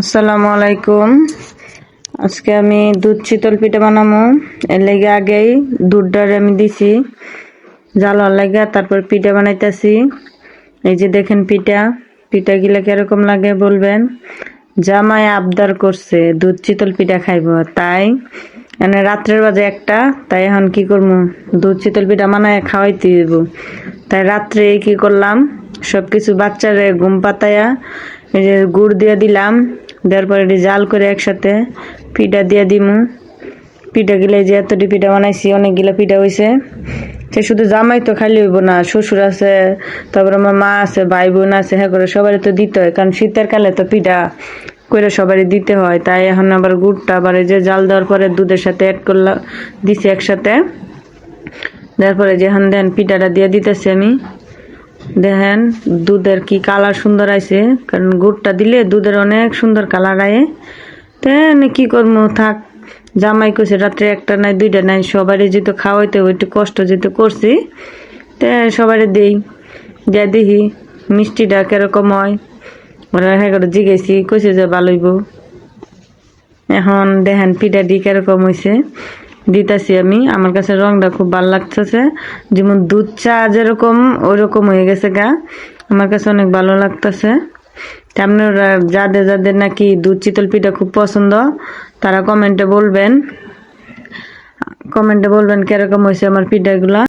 আসসালামু আলাইকুম। আজকে আমি দুধ চিতল পিঠা বানাবো। এর লেগে আগেই দুধটারে আমি দিছি জাল হওয়ার লাগে, তারপর পিঠা বানাইতেছি। এই যে দেখেন পিঠা গিলা কিরকম লাগে বলবেন। জামাই আবদার করছে দুধ চিতল পিঠা খাইব, তাই মানে রাত্রের বাজে একটা, তাই এখন কি করবো, দুধ চিতল পিঠা বানায় খাওয়াইতে দিব। তাই রাত্রে কি করলাম, সবকিছু বাচ্চারে ঘুম পাতায়া এই যে গুড় দিয়ে দিলাম, দেওয়ার পরে এটি জাল করে একসাথে পিঠা দিয়ে দিমু। পিঠা গিলে যে এতটি পিঠা বানাইছি, অনেকগুলা পিঠা হয়েছে। সে শুধু জামাই তো খাইলে হইব না, শ্বশুর আছে, তারপর আমার মা আছে, ভাই বোন আছে, হ্যাঁ করে সবারই তো দিতে হয়, কারণ শীতের কালে তো পিঠা করে সবারই দিতে হয়। তাই এখন আবার গুড়টা আবার এই যে জাল দেওয়ার পরে দুধের সাথে অ্যাড করলাম, দিছি একসাথে। দেওয়ার পরে যে এখন দেন পিঠাটা দিয়ে দিতেছি আমি। দেখেন দুধের কি কালার সুন্দর আইছে, কারণ গুড়টা দিলে দুধের অনেক সুন্দর কালার আয়। তেন কি করবো, থাক, জামাই কইছে রাত্রে একটা নাই দুইটা নাই, সবারই যেহেতু খাওয়াইতে একটু কষ্ট যেহেতু করছি, তে সবারই দেই। যা দেখি মিষ্টিটা কিরকম হয়, ওরা হ্যাঁ করে জিগেছি, কইছে যে ভালোইব। এখন দেখেন পিঠাটি কিরকম হয়েছে, দিতেছি আমি। আমার কাছে রংটা খুব ভালো লাগতেছে, যেমন দুধ চা যেরকম ওইরকম হয়ে গেছে গা, আমার কাছে অনেক ভালো লাগতেছে। আপনারা যাদের যাদের নাকি দুধ চিতল পিঠা খুব পছন্দ, তারা কমেন্টে বলবেন কিরকম হয়েছে আমার পিঠাগুলা।